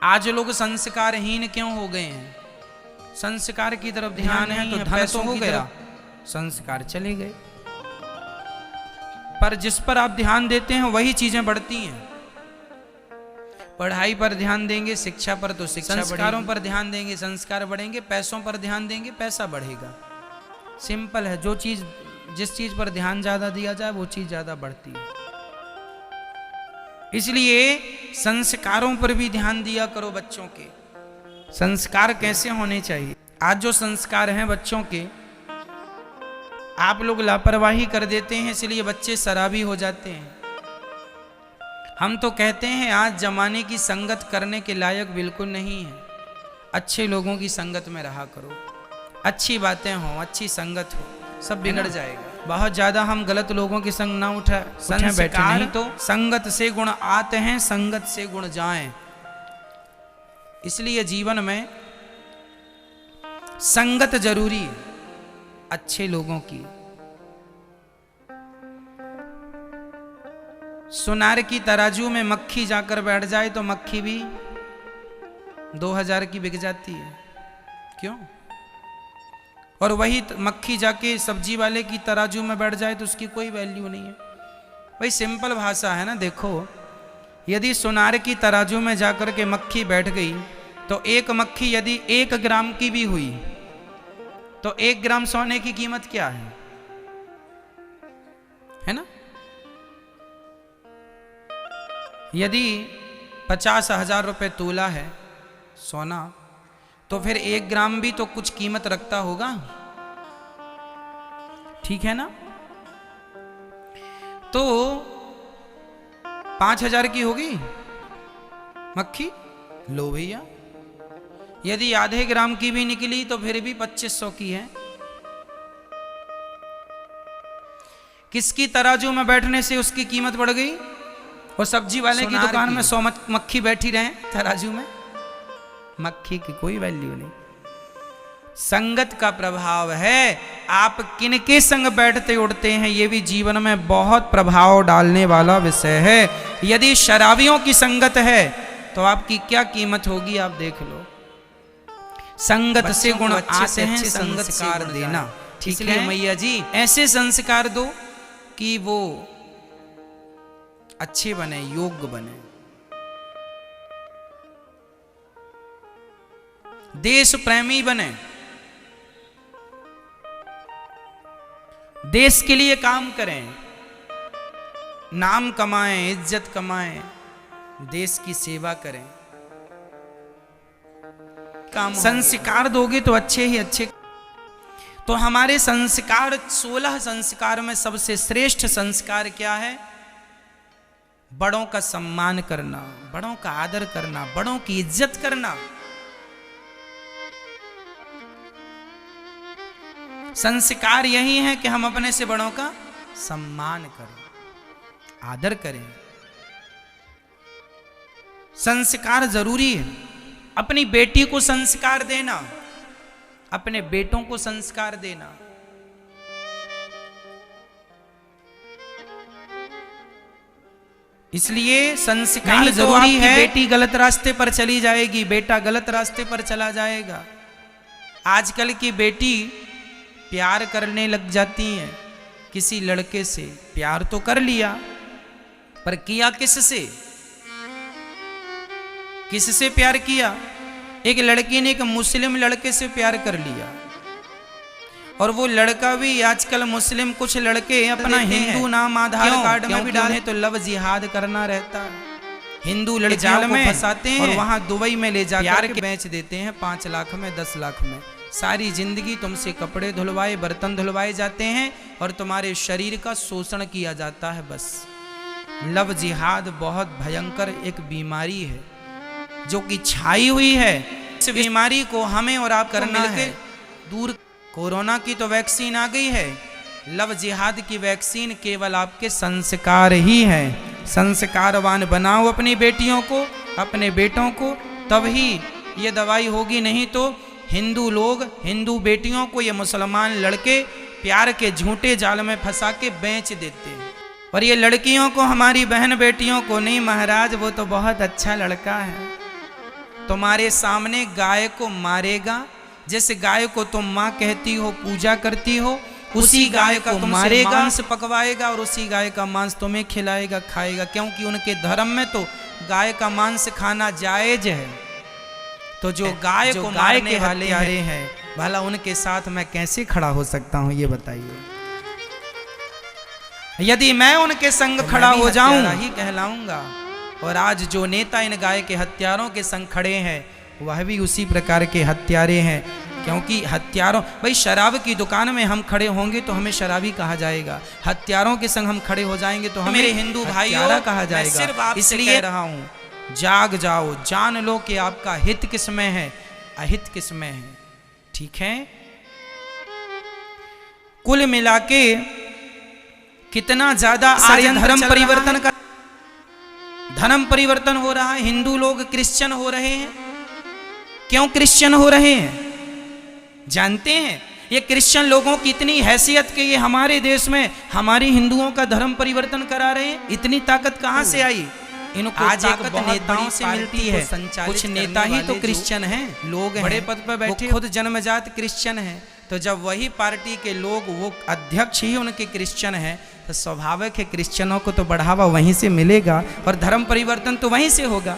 आज लोग संस्कारहीन क्यों हो गए हैं? संस्कार की तरफ ध्यान है तो धन तो हो गया, संस्कार चले गए। पर जिस पर आप ध्यान देते हैं वही चीजें बढ़ती हैं। पढ़ाई पर ध्यान देंगे, शिक्षा पर तो शिक्षा, संस्कारों पर ध्यान देंगे, संस्कार बढ़ेंगे, पैसों पर ध्यान देंगे, पैसा बढ़ेगा। सिंपल है, जो चीज जिस चीज पर ध्यान ज्यादा दिया जाए वो चीज ज्यादा बढ़ती है। इसलिए संस्कारों पर भी ध्यान दिया करो बच्चों के। संस्कार कैसे होने चाहिए? आज जो संस्कार हैं बच्चों के, आप लोग लापरवाही कर देते हैं, इसलिए बच्चे शराबी हो जाते हैं। हम तो कहते हैं आज जमाने की संगत करने के लायक बिल्कुल नहीं है। अच्छे लोगों की संगत में रहा करो, अच्छी बातें हो, अच्छी संगत हो, सब बिगड़ जाएगा। बहुत ज्यादा हम गलत लोगों की संग ना उठे बैठे, नहीं तो संगत से गुण आते हैं, संगत से गुण जाएं। इसलिए जीवन में संगत जरूरी है, अच्छे लोगों की। सुनार की तराजू में मक्खी जाकर बैठ जाए तो मक्खी भी 2000 की बिक जाती है। क्यों? और वही मक्खी जाके सब्जी वाले की तराजू में बैठ जाए तो उसकी कोई वैल्यू नहीं है। वही सिंपल भाषा है ना। देखो, यदि सुनार की तराजू में जाकर के मक्खी बैठ गई तो एक मक्खी यदि 1 ग्राम की भी हुई तो 1 ग्राम सोने की कीमत क्या है ना? यदि 50,000 रुपए तोला है सोना, तो फिर 1 ग्राम भी तो कुछ कीमत रखता होगा, ठीक है ना? तो 5,000 की होगी मक्खी, लो भैया। यदि आधे ग्राम की भी निकली तो फिर भी 2500 की है। किसकी तराजू में बैठने से उसकी कीमत बढ़ गई? और सब्जी वाले की दुकान में 100 मक्खी बैठी रहे तराजू में, मक्खी की कोई वैल्यू नहीं। संगत का प्रभाव है। आप किनके संग बैठते उठते हैं ये भी जीवन में बहुत प्रभाव डालने वाला विषय है। यदि शराबियों की संगत है तो आपकी क्या कीमत होगी आप देख लो। संगत से गुण आते हैं, संगत से देना। ठीक है मैया जी, ऐसे संस्कार दो कि वो अच्छे बने, योग्य बने, देश प्रेमी बने, देश के लिए काम करें, नाम कमाएं, इज्जत कमाएं, देश की सेवा करें। काम संस्कार दोगे तो अच्छे ही अच्छे। तो हमारे संस्कार 16 संस्कार में सबसे श्रेष्ठ संस्कार क्या है? बड़ों का सम्मान करना, बड़ों का आदर करना, बड़ों की इज्जत करना। संस्कार यही है कि हम अपने से बड़ों का सम्मान करें, आदर करें। संस्कार जरूरी है। अपनी बेटी को संस्कार देना, अपने बेटों को संस्कार देना। इसलिए संस्कार जरूरी है। बेटी गलत रास्ते पर चली जाएगी, बेटा गलत रास्ते पर चला जाएगा। आजकल की बेटी प्यार करने लग जाती हैं किसी लड़के से। प्यार तो कर लिया, पर किया किससे? किससे प्यार किया? एक लड़की ने एक मुस्लिम लड़के से प्यार कर लिया, और वो लड़का भी आजकल मुस्लिम, कुछ लड़के अपना हिंदू नाम आधार कार्ड में भी डाले तो लव जिहाद करना रहता है। हिंदू लड़कियों को फंसाते हैं और वहां दुबई में ले जाकर के बेच देते हैं 5 लाख में, 10 लाख में। सारी जिंदगी तुमसे कपड़े धुलवाए, बर्तन धुलवाए जाते हैं और तुम्हारे शरीर का शोषण किया जाता है। बस लव जिहाद बहुत भयंकर एक बीमारी है जो कि छाई हुई है। इस बीमारी को हमें और आप करना है दूर। कोरोना की तो वैक्सीन आ गई है, लव जिहाद की वैक्सीन केवल आपके संस्कार ही है। संस्कारवान बनाओ अपनी बेटियों को, अपने बेटों को, तभी ये दवाई होगी। नहीं तो हिंदू लोग हिंदू बेटियों को, ये मुसलमान लड़के प्यार के झूठे जाल में फंसा के बेच देते हैं। और ये लड़कियों को, हमारी बहन बेटियों को नहीं महाराज, वो तो बहुत अच्छा लड़का है, तुम्हारे सामने गाय को मारेगा, जिस गाय को तुम माँ कहती हो, पूजा करती हो, उसी गाय का मारेगा, मांस पकवाएगा और उसी गाय का मांस तुम्हें खिलाएगा, खाएगा। क्योंकि उनके धर्म में तो गाय का मांस खाना जायज है। तो जो गाय को मारने वाले हैं, भला उनके साथ मैं कैसे खड़ा हो सकता हूं, ये बताइए। यदि मैं उनके संग तो खड़ा हो जाऊं ही कहलाऊंगा। और आज जो नेता इन गाय के हत्यारों के संग खड़े हैं, वह भी उसी प्रकार के हत्यारे हैं। क्योंकि हत्यारों, भाई शराब की दुकान में हम खड़े होंगे तो हमें शराबी कहा जाएगा, हत्यारों के संग हम खड़े हो जाएंगे तो हमें हिंदू भाइयों कहा जाएगा। इसलिए कह रहा हूं, जाग जाओ, जान लो कि आपका हित किसमें है, अहित किसमें है। ठीक है, कुल मिलाके कितना ज्यादा आज धर्म परिवर्तन का धर्म परिवर्तन हो रहा है। हिंदू लोग क्रिश्चियन हो रहे हैं। क्यों क्रिश्चियन हो रहे हैं जानते हैं? ये क्रिश्चियन लोगों की इतनी हैसियत कि ये हमारे देश में हमारे हिंदुओं का धर्म परिवर्तन करा रहे हैं। इतनी ताकत कहां से आई? इनको आज एक नेताओं से मिलती है। कुछ नेता ही तो क्रिश्चियन हैं, लोग बड़े पद पर बैठे खुद जन्मजात क्रिश्चियन हैं। तो जब वही पार्टी के लोग, वो अध्यक्ष ही उनके क्रिश्चियन हैं, तो स्वाभाविक है क्रिश्चियनों को तो बढ़ावा वहीं से मिलेगा और धर्म परिवर्तन तो वहीं से होगा।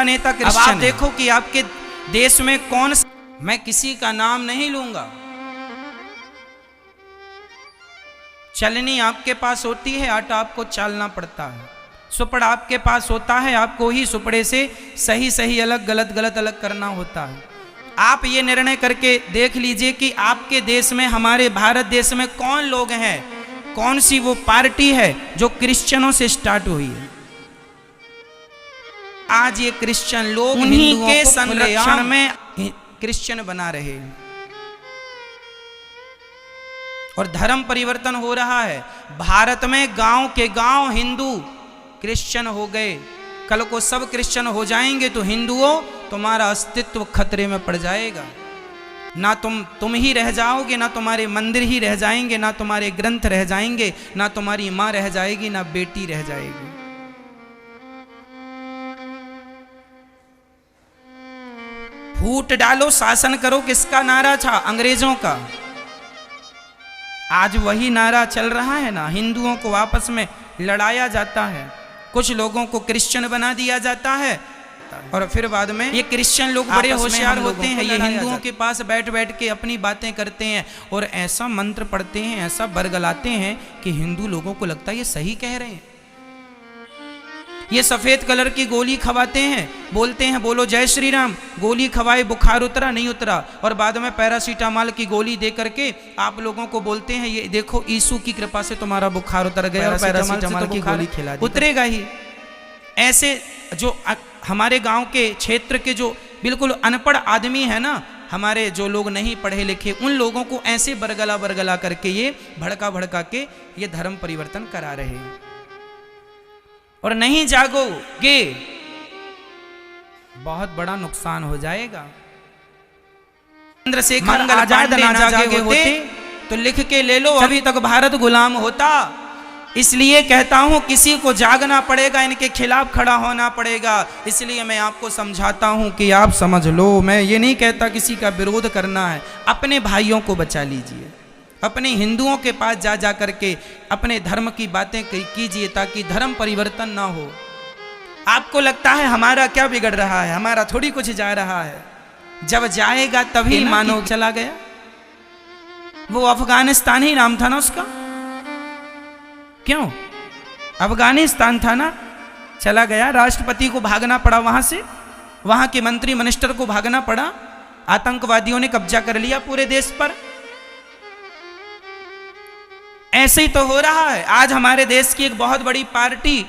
नेता क्रिश्चियन, आप देखो कि आपके देश में कौन, मैं किसी का नाम नहीं लूंगा, चलनी आपके पास होती है, आटा आपको चालना पड़ता है, सुपड़ा आपके पास होता है, आपको ही सुपड़े से सही सही अलग गलत गलत अलग करना होता है। आप ये निर्णय करके देख लीजिए कि आपके देश में, हमारे भारत देश में कौन लोग हैं, कौन सी वो पार्टी है जो क्रिश्चियनों से स्टार्ट हुई है। आज ये क्रिश्चियन लोग उन्हीं के संरक्षण में क्रिश्चियन बना रहे हैं और धर्म परिवर्तन हो रहा है। भारत में गांव के गांव हिंदू क्रिश्चियन हो गए। कल को सब क्रिश्चियन हो जाएंगे तो हिंदुओं, तुम्हारा अस्तित्व खतरे में पड़ जाएगा। ना तुम ही रह जाओगे, ना तुम्हारे मंदिर ही रह जाएंगे, ना तुम्हारे ग्रंथ रह जाएंगे, ना तुम्हारी मां रह जाएगी, ना बेटी रह जाएगी। फूट डालो, शासन करो, किसका नारा था? अंग्रेजों का। आज वही नारा चल रहा है ना। हिंदुओं को आपस में लड़ाया जाता है, कुछ लोगों को क्रिश्चियन बना दिया जाता है और फिर बाद में ये क्रिश्चियन लोग बड़े होशियार होते हैं। ये हिंदुओं के पास बैठ बैठ के अपनी बातें करते हैं और ऐसा मंत्र पढ़ते हैं, ऐसा बरगलाते हैं कि हिंदू लोगों को लगता है ये सही कह रहे हैं। ये सफेद कलर की गोली खवाते हैं, बोलते हैं बोलो जय श्री राम, गोली खवाए बुखार उतरा नहीं उतरा, और बाद में पैरासीटामॉल की गोली दे करके आप लोगों को बोलते हैं ये देखो यीशु की कृपा से तुम्हारा बुखार उतर गया, और पैरासीटामॉल की गोली खिला दी, उतरेगा ही। ऐसे जो हमारे गांव के क्षेत्र के जो बिल्कुल अनपढ़ आदमी है ना, हमारे जो लोग नहीं पढ़े लिखे, उन लोगों को ऐसे बरगला बरगला करके ये भड़का भड़का के ये धर्म परिवर्तन करा रहे हैं। और नहीं जागोगे बहुत बड़ा नुकसान हो जाएगा। चंद्रशेखर आजाद ना जागे होते तो लिख के ले लो, अभी तक भारत गुलाम होता। इसलिए कहता हूं किसी को जागना पड़ेगा, इनके खिलाफ खड़ा होना पड़ेगा। इसलिए मैं आपको समझाता हूं कि आप समझ लो, मैं ये नहीं कहता किसी का विरोध करना है, अपने भाइयों को बचा लीजिए, अपने हिंदुओं के पास जा करके अपने धर्म की बातें कीजिए ताकि धर्म परिवर्तन ना हो। आपको लगता है हमारा क्या बिगड़ रहा है, हमारा थोड़ी कुछ जा रहा है, जब जाएगा तभी मानो चला गया। वो अफगानिस्तान ही नाम था ना उसका, क्यों? अफगानिस्तान था ना, चला गया। राष्ट्रपति को भागना पड़ा वहां से, वहां के मंत्री मिनिस्टर को भागना पड़ा, आतंकवादियों ने कब्जा कर लिया पूरे देश पर। ऐसे ही तो हो रहा है। आज हमारे देश की एक बहुत बड़ी पार्टी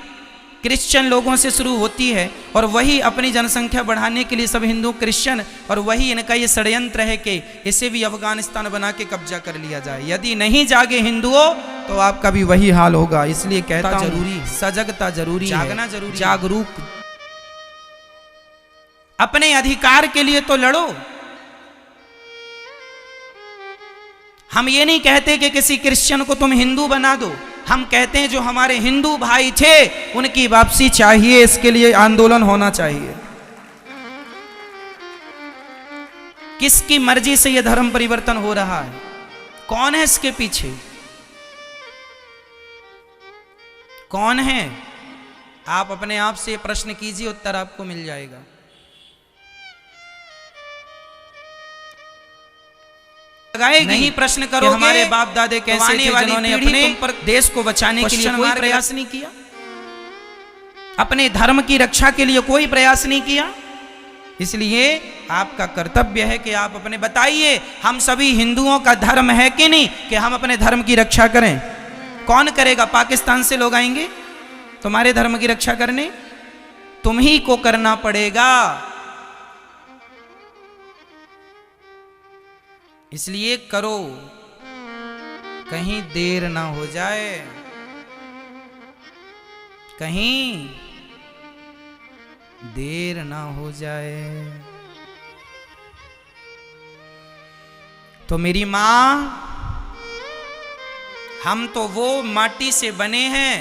क्रिश्चियन लोगों से शुरू होती है और वही अपनी जनसंख्या बढ़ाने के लिए सब हिंदू क्रिश्चियन, और वही इनका ये षड्यंत्र है कि इसे भी अफगानिस्तान बना के कब्जा कर लिया जाए। यदि नहीं जागे हिंदुओं तो आपका भी वही हाल होगा। इसलिए कहता हूं जरूरी, सजगता जरूरी, जागना जरूरी, जागरूक, अपने अधिकार के लिए तो लड़ो। हम ये नहीं कहते कि किसी क्रिश्चियन को तुम हिंदू बना दो, हम कहते हैं जो हमारे हिंदू भाई थे उनकी वापसी चाहिए, इसके लिए आंदोलन होना चाहिए। किसकी मर्जी से यह धर्म परिवर्तन हो रहा है? कौन है इसके पीछे? कौन है? आप अपने आप से प्रश्न कीजिए, उत्तर आपको मिल जाएगा। नहीं प्रश्न करो हमारे बाप दादे कैसे थे जिन्होंने अपने देश को बचाने के लिए कोई प्रयास नहीं किया, अपने धर्म की रक्षा के लिए कोई प्रयास नहीं किया। इसलिए आपका कर्तव्य है कि आप अपने बताइए, हम सभी हिंदुओं का धर्म है कि नहीं कि हम अपने धर्म की रक्षा करें? कौन करेगा? पाकिस्तान से लोग आएंगे तुम्हारे धर्म की रक्षा करने? तुम ही को करना पड़ेगा। इसलिए करो, कहीं देर ना हो जाए, कहीं देर ना हो जाए। तो मेरी मां, हम तो वो माटी से बने हैं,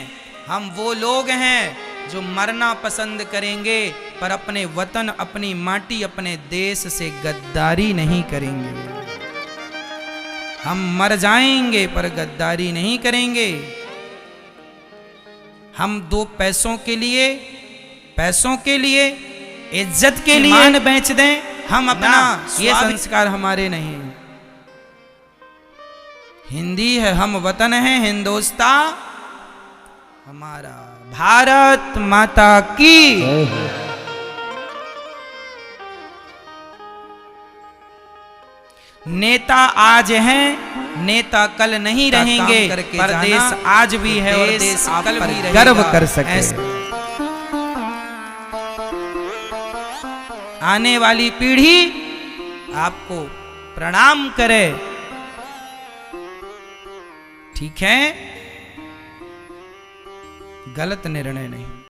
हम वो लोग हैं जो मरना पसंद करेंगे पर अपने वतन, अपनी माटी, अपने देश से गद्दारी नहीं करेंगे। हम मर जाएंगे पर गद्दारी नहीं करेंगे। हम दो पैसों के लिए, इज्जत के लिए ईमान बेच दें, हम अपना ये संस्कार हमारे नहीं। हिंदी है, हम वतन हैं, हिंदुस्तान हमारा। भारत माता की। नेता आज हैं, नेता कल नहीं रहेंगे, पर देश आज भी है और देश कल भी रहेगा। गर्व कर सके, आने वाली पीढ़ी आपको प्रणाम करे। ठीक है? गलत निर्णय नहीं।